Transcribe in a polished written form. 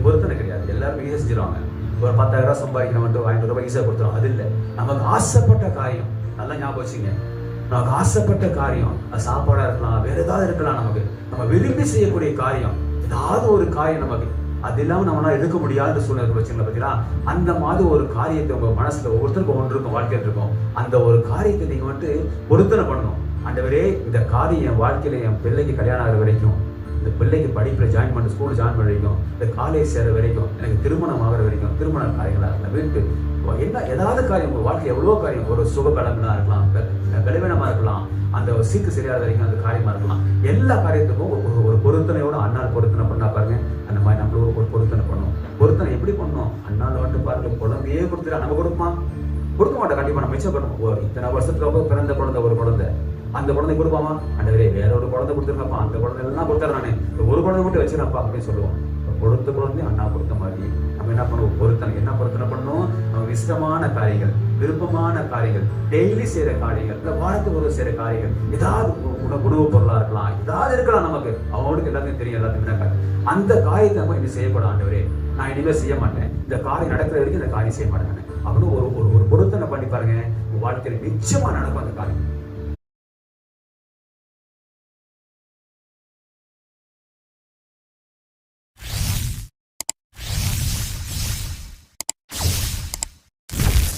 பொருத்தனை கிடையாது. எல்லாரும் ஈஸியாக செஞ்சிருவாங்க. ஒரு 10,000 ரூபாய் சம்பாதிக்கணும் மட்டும் ₹500 ஈஸியாக கொடுத்துரும். அது இல்லை. நமக்கு ஆசைப்பட்ட காரியம், நல்லா ஞாபகம் வச்சுங்க, நமக்கு ஆசைப்பட்ட காரியம், அது சாப்பாடா இருக்கலாம், வேற ஏதாவது இருக்கலாம். நமக்கு நம்ம விரும்பி செய்யக்கூடிய காரியம், ஏதாவது ஒரு காரியம் நமக்கு அது இல்லாமல் நம்மளால எடுக்க முடியாத சூழ்நிலை வச்சுங்களா பார்த்தீங்கன்னா, அந்த மாதிரி ஒரு காரியத்தை உங்க மனசுல ஒவ்வொருத்தருக்கும் ஒன்று இருக்கும், வாழ்க்கையில் இருக்கும். அந்த ஒரு காரியத்தை நீங்க பொருத்தனை பண்ணணும். ஆண்டவரே, இந்த காரியம் என் வாழ்க்கையில என் பிள்ளைக்கு கல்யாணம் ஆகிற வரைக்கும், இந்த பிள்ளைக்கு படிப்புல ஜாயின் பண்ண, ஸ்கூல் ஜாயின் பண்ண வரைக்கும், இந்த காலேஜ் சேர வரைக்கும், எனக்கு திருமணம் ஆகிற வரைக்கும், திருமண காரியங்களா இருக்கலாம், வீட்டு என்ன ஏதாவது காரியம், உங்க வாழ்க்கை எவ்வளோ காரியம், ஒரு சுக பலங்களா இருக்கலாம், பலவீனமா இருக்கலாம், அந்த சீக்கு சரியாத வரைக்கும் அந்த காரியமா இருக்கலாம். எல்லா காரியத்துக்கும் ஒரு பொருத்தனையோட அண்ணால் பொருத்தனை பண்ணா பாருங்க. அந்த மாதிரி நம்மளும் ஒரு பொருத்தனை பண்ணணும். பொருத்தனை எப்படி பண்ணணும்? அண்ணால் பாருங்க, குழந்தையே கொடுத்துட்டா நம்ம கொடுப்பான், கொடுக்க மாட்டோம். கண்டிப்பா நம்ம மிச்சம் பண்ணணும். இத்தனை வருஷத்துக்கு அப்புறம் பிறந்த குழந்தை, ஒரு குழந்தை, அந்த குழந்தை கொடுப்பாமா? ஆண்டவரே, வேற ஒரு குழந்தை கொடுத்துருங்கப்பா, அந்த குழந்தை எல்லாம் கொடுத்தாரு, நானே ஒரு குழந்தை மட்டும் வச்சிருப்பா அப்படின்னு சொல்லுவோம். கொடுத்த குழந்தை அண்ணா கொடுத்த மாதிரி நம்ம என்ன பண்ணுவோம்? பொருத்தனை. என்ன பொருத்தனை பண்ணணும்? நமக்கு இஷ்டமான காரியங்கள், விருப்பமான காரியங்கள், டெய்லி செய்யற காரியங்கள், இல்ல வாரத்துக்கு ஒரு செய்யற காரியங்கள், ஏதாவது உணவு பொருளா இருக்கலாம், ஏதாவது இருக்கலாம். நமக்கு அவங்களுக்கு எல்லாத்தையும் தெரியும், எல்லாத்தையும் அந்த காரியத்தை நம்ம இனி செய்யப்படும். ஆண்டவரே, நான் இனிமேல் செய்ய மாட்டேன், இந்த காரியம் நடக்கிற வரைக்கும் இந்த காரியம் செய்ய மாட்டேன் அப்படின்னு ஒரு பொருத்தனை பண்ணி பாருங்க. உங்க வாழ்க்கையில நிச்சயமா நடக்கும் அந்த காரியம்.